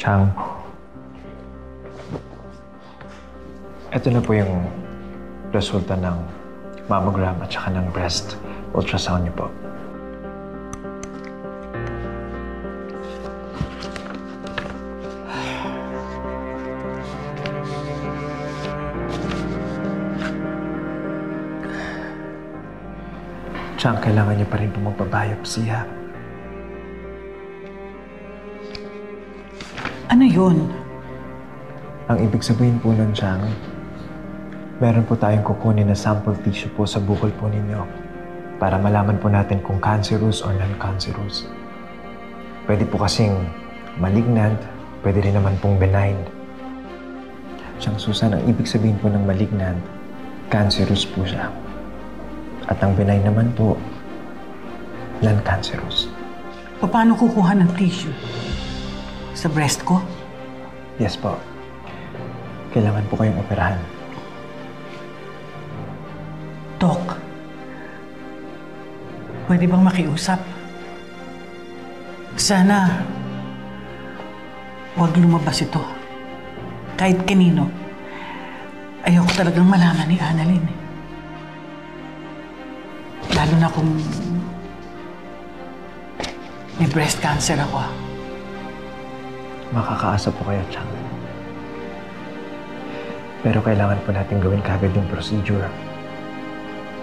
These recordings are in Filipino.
Chang, ito na po yung resulta ng mammogram at saka ng breast ultrasound niyo po. Chang, kailangan niyo pa rin po magpa-biopsy, ha? Ano yun? Ang ibig sabihin po nun, Chang, meron po tayong kukunin na sample tissue po sa bukol po ninyo para malaman po natin kung cancerous or non-cancerous. Pwede po kasing malignant, pwede rin naman pong benign. Chang, Susan, ang ibig sabihin po ng malignant, cancerous po siya. At ang benign naman po, non-cancerous. Paano kukuha ng tissue? Sa breast ko? Yes po. Kailangan po kayong operahan. Doc, pwede bang makiusap? Sana, huwag lumabas ito. Kahit kanino. Ayoko talagang malaman ni Annalyn. Lalo na kung may breast cancer ako. Makakaasa po kayo, Chang. Pero kailangan po natin gawin kagad yung procedure.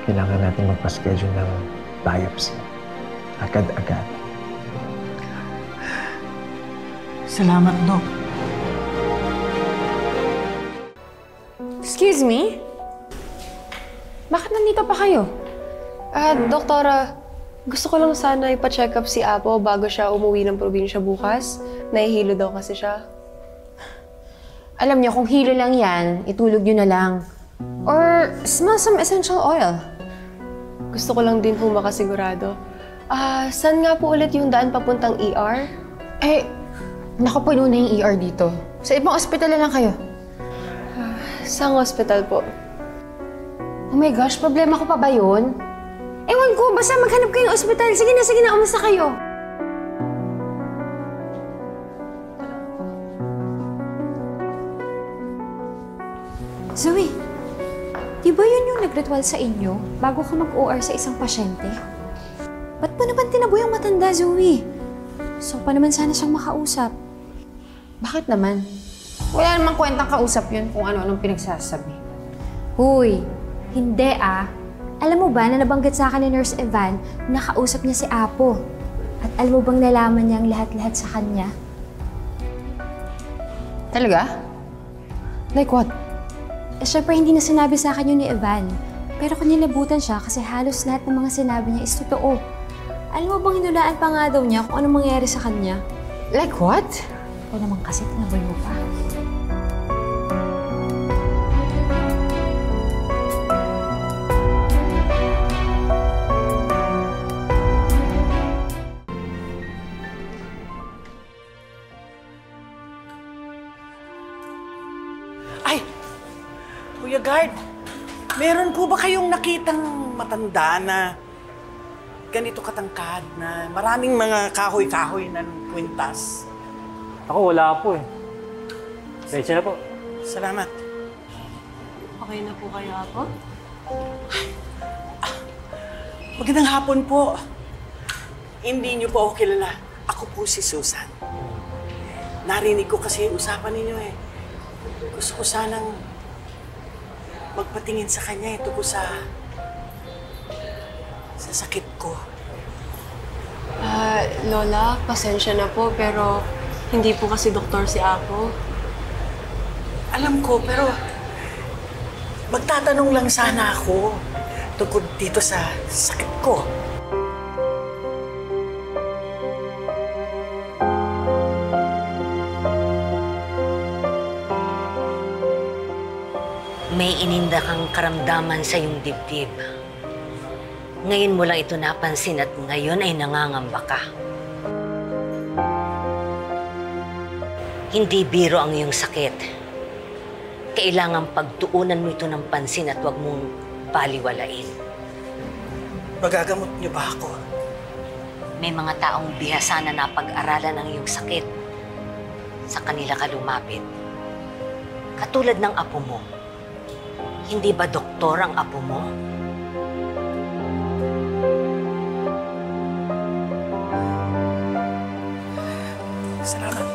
Kailangan natin magpa-schedule ng biopsy. Agad-agad. Salamat, Doc. Excuse me? Bakit nandito pa kayo? Doktora, gusto ko lang sana ipa-check up si Apo bago siya umuwi ng probinsya bukas. Nahihilo daw kasi siya. Alam niyo, kung hilo lang yan, itulog niyo na lang. Or smell some essential oil. Gusto ko lang din po makasigurado. Saan nga po ulit yung daan papuntang ER? Nakapuno na yung ER dito. Sa ibang ospital na lang kayo. Saang hospital po? Oh my gosh, problema ko pa ba yun? Ewan ko, basta maghanap kayo ng ospital. Sige na, umasta kayo. Zoe, di ba yun yung nag-ritual sa inyo bago ka mag-OR sa isang pasyente? Ba't mo naman tinaboy ang matanda, Zoe? So pa naman sana siyang makausap. Bakit naman? Wala namang kwentang kausap yun kung ano-anong pinagsasabi. Huy, hindi Alam mo ba na nabanggit sa akin ni Nurse Evan na kausap niya si Apo? At alam mo bang nalaman niya ang lahat-lahat sa kanya? Talaga? Like what? Siyempre hindi na sinabi sa akin yun ni Evan. Pero kunilabutan siya kasi halos lahat ng mga sinabi niya is totoo. Alam mo bang hinulaan pa nga daw niya kung anong mangyayari sa kanya? Like what? Ikaw naman kasi tinaboy mo pa. Kuya Guard, meron po ba kayong nakitang matanda na ganito katangkad na maraming mga kahoy-kahoy na kwintas? Ako, wala po eh. Diretso na po. Salamat. Okay na po kayo, Apo? Magandang hapon po. Hindi niyo po ako kilala. Ako po si Susan. Narinig ko kasi yung usapan ninyo eh. Gusto ko sanang magpatingin sa kanya ito po sa sakit ko. Lola, pasensya na po, pero hindi po kasi doktor si Apo. Alam ko, pero magtatanong lang sana ako tungkol dito sa sakit ko. May ininda kang karamdaman sa iyong dibdib. Ngayon mo lang ito napansin at ngayon ay nangangamba ka. Hindi biro ang iyong sakit. Kailangang pagtuunan mo ito ng pansin at huwag mong baliwalain. Magagamot niyo ba ako? May mga taong bihasa na napag-aralan ang iyong sakit. sa kanila ka lumapit. Katulad ng apo mo. Hindi ba doktor ang apo mo? Salamat.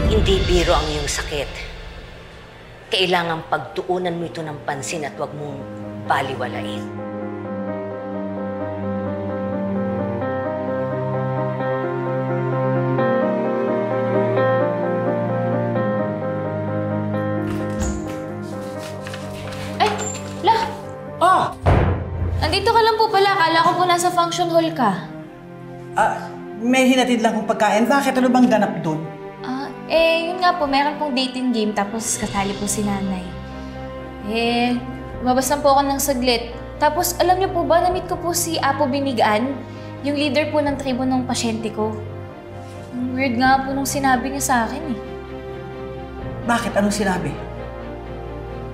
Hindi biro ang iyong sakit. Kailangang pagtuunan mo ito ng pansin at huwag mong baliwalain. Ay! La! Oh! Nandito ka lang po pala. Akala ko po nasa function hall ka. May hinatid lang kong pagkain. Bakit? Ano bang ganap doon? Yun nga po, meron pong dating game tapos kasali po si nanay. Lumabas lang po ako ng saglit. Tapos alam niyo po ba, na-meet ko po si Apo Binigaan, yung leader po ng tribo ng pasyente ko. Ang weird nga po nung sinabi niya sa akin eh. Bakit? Anong sinabi?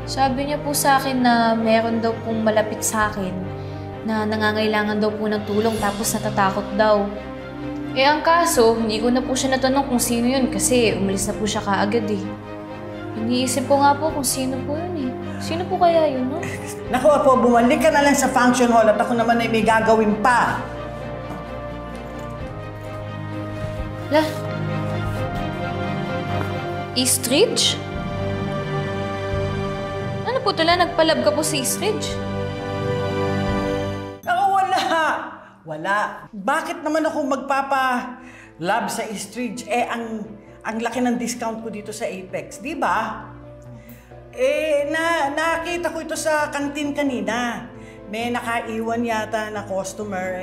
Sabi niya po sa akin na meron daw pong malapit sa akin na nangangailangan daw po ng tulong tapos natatakot daw. Ang kaso, hindi ko na po siya natanong kung sino yun kasi umalis na po siya kaagad eh. Iniisip ko nga po kung sino po yun eh. Sino po kaya yun, no? Naku, Apo, bumalik ka na lang sa function hall at ako naman ay may gagawin pa. La? Eastridge? Ano po tala? Nagpalab ka po sa Eastridge? Wala. Bakit naman ako magpapa-lab sa Eastridge? Ang laki ng discount ko dito sa Apex, di ba? Nakita ko ito sa kantin kanina. May nakaiwan yata na customer.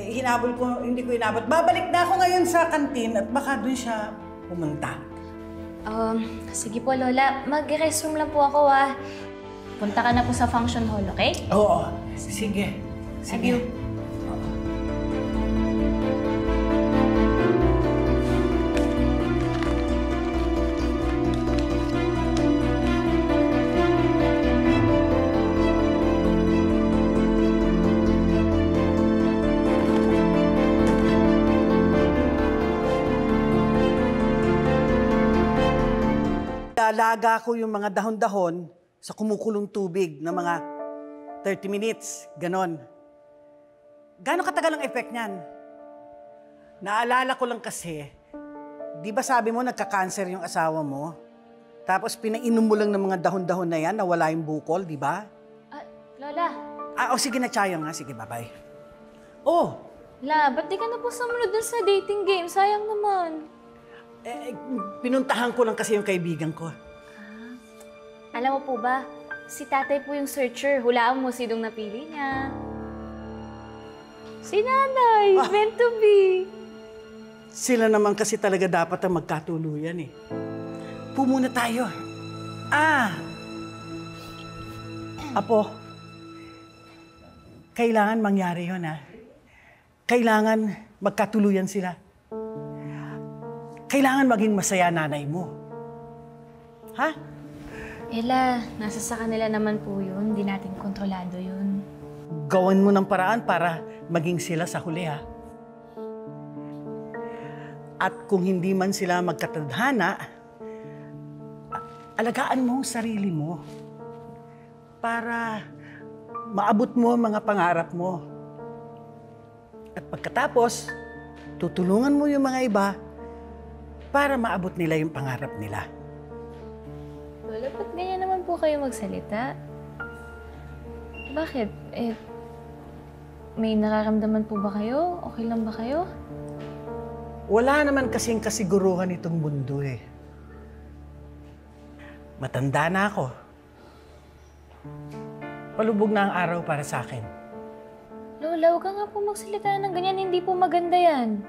Hinabol ko, hindi ko hinabot. Babalik na ako ngayon sa kantin at baka doon siya pumunta. Sige po, Lola. Mag-restroom lang po ako, ah. Punta ka na po sa function hall, okay? Oo. Sige. Sige. Lalaga ko yung mga dahon-dahon sa kumukulong tubig na mga 30 minutes, ganon. Gano'ng katagal ang effect niyan? Naalala ko lang kasi, di ba sabi mo nagka-cancer yung asawa mo? Tapos pinainom mo lang ng mga dahon-dahon na yan, nawala yung bukol, di ba? Lola. Sige na, Chayo nga. Sige, bye-bye. Oh! La, ba't di ka na po sumunod dun sa dating game? Sayang naman. Pinuntahan ko lang kasi yung kaibigan ko. Alam mo po ba, si tatay po yung searcher. Hulaan mo sinong napili niya. Si nanay, meant to be. Sila naman kasi talaga dapat ang magkatuluyan eh. Pumuna tayo. Apo, kailangan mangyari yun Kailangan magkatuluyan sila. Kailangan maging masaya nanay mo. Ha? Ella, nasa sa kanila naman po yun. Hindi natin kontrolado yun. Gawan mo ng paraan para maging sila sa huli, ha? At kung hindi man sila magkatadhana, alagaan mo ang sarili mo para maabot mo ang mga pangarap mo. At pagkatapos, tutulungan mo yung mga iba para maabot nila yung pangarap nila. Lola, ba't ganyan naman po kayo magsalita? Bakit? May nararamdaman po ba kayo? Okay lang ba kayo? Wala naman kasing kasiguruhan itong mundo eh. Matanda na ako. Palubog na ang araw para sa akin. Lola, huwag ka nga po magsalita ng ganyan. Hindi po maganda yan.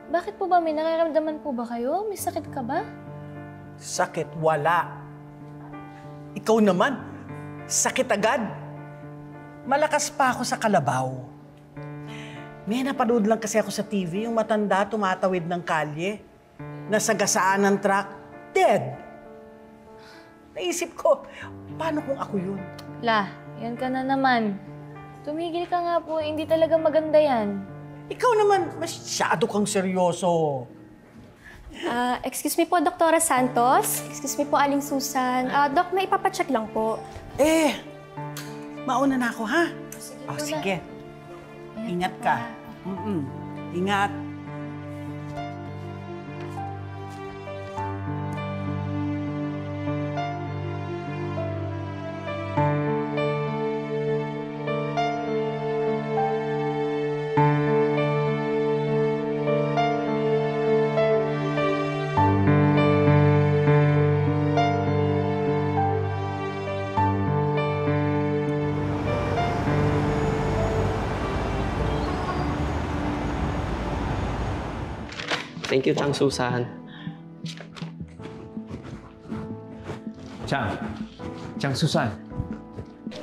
Bakit po ba? May nararamdaman po ba kayo? May sakit ka ba? Sakit, wala. Ikaw naman, sakit agad. Malakas pa ako sa kalabaw. May napanood lang kasi ako sa TV, yung matanda tumatawid ng kalye, nasagasaan ng truck, dead. Naisip ko, paano kung ako yun? La, yan ka na naman. Tumigil ka nga po, hindi talaga maganda yan. Ikaw naman, masyado kang seryoso. Excuse me po, Doktora Santos. Excuse me po, Aling Susan. Dok, may ipapacheck lang po. Mauna na ako, ha? Sige Oh, po, La. sige. Ingat ka. Ingat. Thank you, Chang Susan. Chang Susan,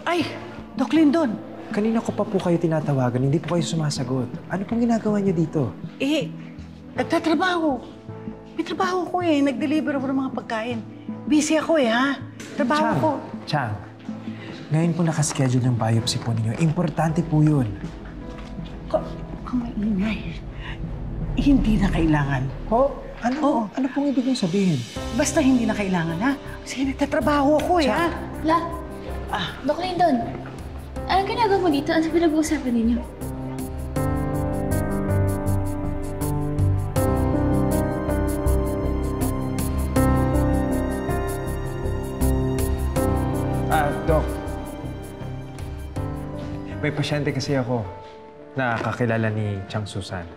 Ay, Doc Lindon. kanina ko pa po kayo tinatawagan, hindi po kayo sumasagot. Ano pong ginagawa niyo dito? Nagtatrabaho. May trabaho ko Nag-deliver ako ng mga pagkain. Busy ako ha? Trabaho ko. Chang, ngayon po nakaschedule yung biopsy po ninyo. Importante po yun. Kung maingay. Hindi na kailangan. Ho? Ano? Ano pong ibig niyong sabihin? Basta hindi na kailangan, ha? Sige, nagtatrabaho ako, ha? La, Doc Lindon, anong ginagawa mo dito? Ano pinag-uusapan ninyo? Doc. May pasyente kasi ako na kakilala ni Chang Susan.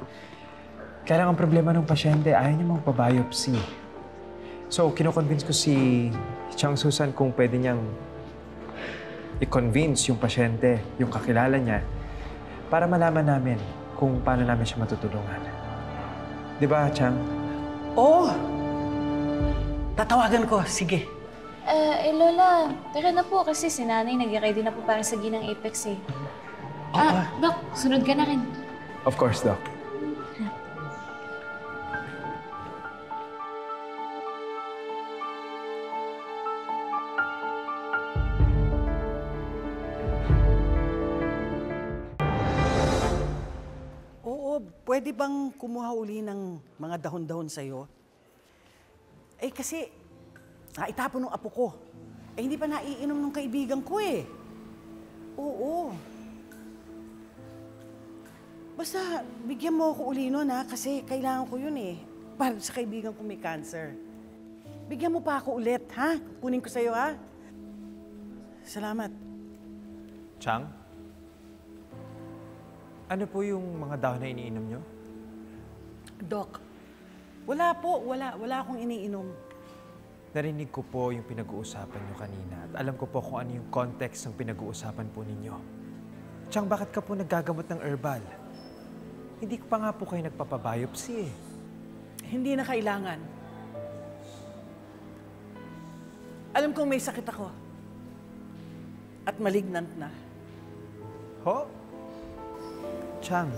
Kaya lang ang problema ng pasyente, ayaw niya magpa-biopsy. So, kino-convince ko si Chang Susan kung pwede niyang i-convince yung pasyente, yung kakilala niya, para malaman namin kung paano namin siya matutulungan. Di ba, Chang? Oo. Tatawagan ko, sige. Lola, tara na po kasi si nanay nag-ready na po para sa ginang Apex eh. Doc, sunod ka na rin. Of course, Doc. Oo, pwede bang kumuha uli ng mga dahon-dahon sa'yo? Kasi, itapon ng apo ko. Hindi pa naiinom ng kaibigan ko Oo. Basta, bigyan mo ako uli nun kasi kailangan ko yun para sa kaibigan ko may cancer. Bigyan mo pa ako ulit, ha? Kunin ko sa'yo, ha? Salamat. Chang? Ano po yung mga dahon na iniinom niyo? Doc, wala po. Wala akong iniinom. Narinig ko po yung pinag-uusapan niyo kanina at alam ko po kung ano yung context ng pinag-uusapan po ninyo. Chang, bakit ka po naggagamot ng herbal? Hindi ko pa nga po kayo nagpapabiopsy Hindi na kailangan. Alam kong may sakit ako. At malignant na. Ho? Chang.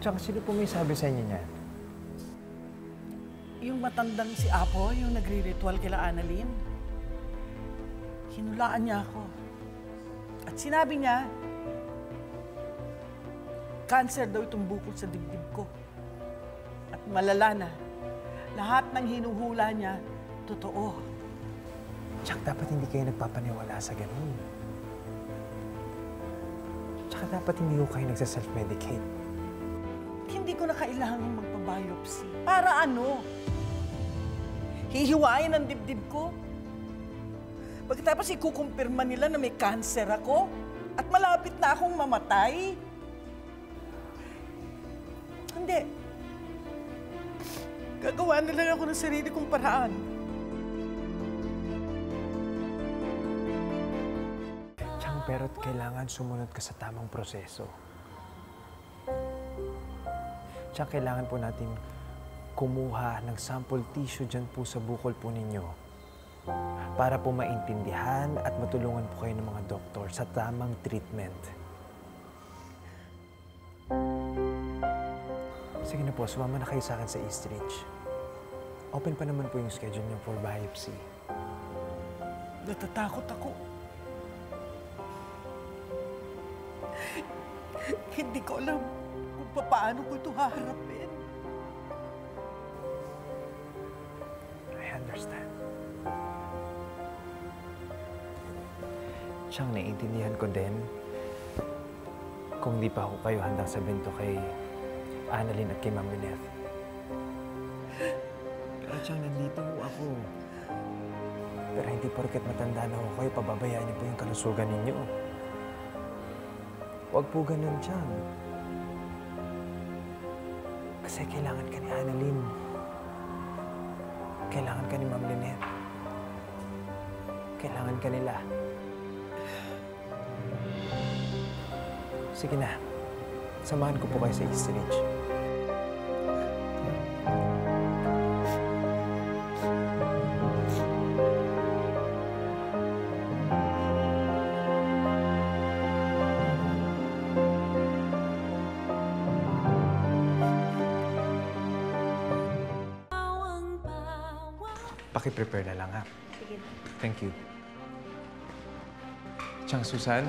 Chang, sino po may sabi sa inyo niyan? Yung matandang si Apo, yung nagre-ritual kila Annalyn. Hinulaan niya ako. At sinabi niya, cancer daw itong bukol sa dibdib ko. At malala na. Lahat ng hinuhula niya, totoo. Chang, dapat hindi kayo nagpapaniwala sa ganun. Tsaka dapat hindi ko kayo nagsa-self-medicate. Hindi ko na kailangan magpa-biopsy. Para ano? Hihiwain ang dibdib ko? Pagkatapos ikukumpirma nila na may cancer ako at malapit na akong mamatay? Hindi. Gagawa na lang ako ng sarili kong paraan. Chang, pero kailangan sumunod ka sa tamang proseso. Chang, kailangan po natin kumuha ng sample tissue dyan po sa bukol po ninyo para po maintindihan at matulungan po kayo ng mga doktor sa tamang treatment. Sige na po, sumama na kayo sa akin sa Eastridge. Open pa naman po yung schedule niyo for biopsy. Natatakot ako. Hindi ko alam kung paano ko ito haharapin. I understand. Siyang naiintindihan ko din kung di pa ako kayo handang sabihin to kay Annalyn at kay Ma'am Lynette. Pero siyang nandito ho ako. Pero hindi porket matanda na ho kayo, pababayaan niyo po yung kalusugan ninyo. Huwag po ganun, Chang. Kasi kailangan ka ni Annalyn. Kailangan ka ni Ma'am Lynette. Kailangan ka nila. Sige na. Samahan ko po kayo sa Eastridge. Paki-prepare na lang, ha? Sige. Thank you. Chang, Susan.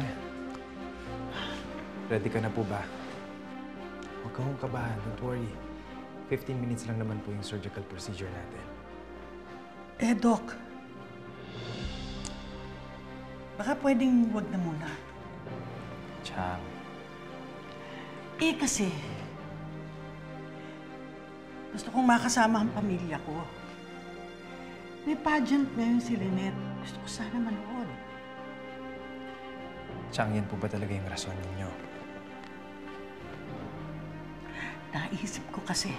Ready ka na po ba? Huwag kang kabahan. Don't worry. 15 minutes lang naman po yung surgical procedure natin. Doc. Baka pwedeng wag na muna. Chang. Kasi gusto kong makasama ang pamilya ko. May pageant ngayon si Lynette. Gusto ko sana manood. Chang, yan po ba talaga yung rason ninyo? Naisip ko kasi,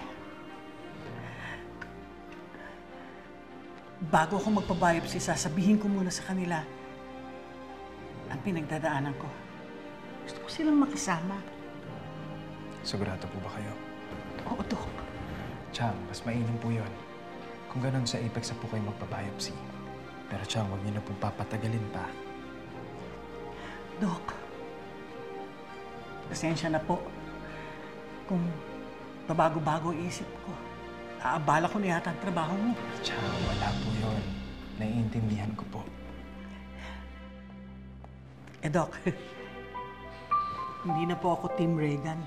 bago ako magpa-biopsy, sasabihin ko muna sa kanila ang pinagdadaanan ko. Gusto ko silang makisama. Sigurado po ba kayo? Oo, Doc. Chang, mas mainam po yun. Kung ganun sa Apex na po kayo magpa-biopsy. Pero Chang, huwag niyo na pong papatagalin pa. Doc, pasensya na po kung pabago-bago isip ko. Aabala ko na yata ang trabaho mo. Chang, wala po yun. Naiintindihan ko po. Doc, hindi na po ako Team Reagan.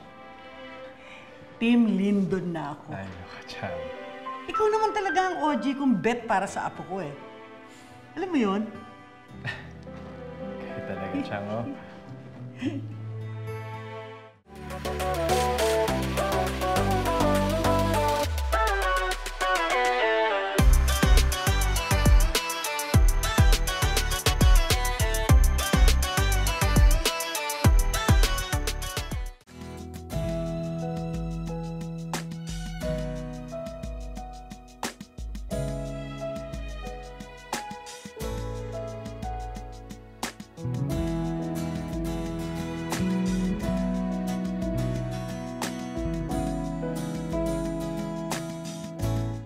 Team Lyndon na ako. Ay, naka, Chang. Ikaw naman talaga ang OG kong bet para sa apo ko eh. Alam mo yun? Kaya talaga, Chang, oh.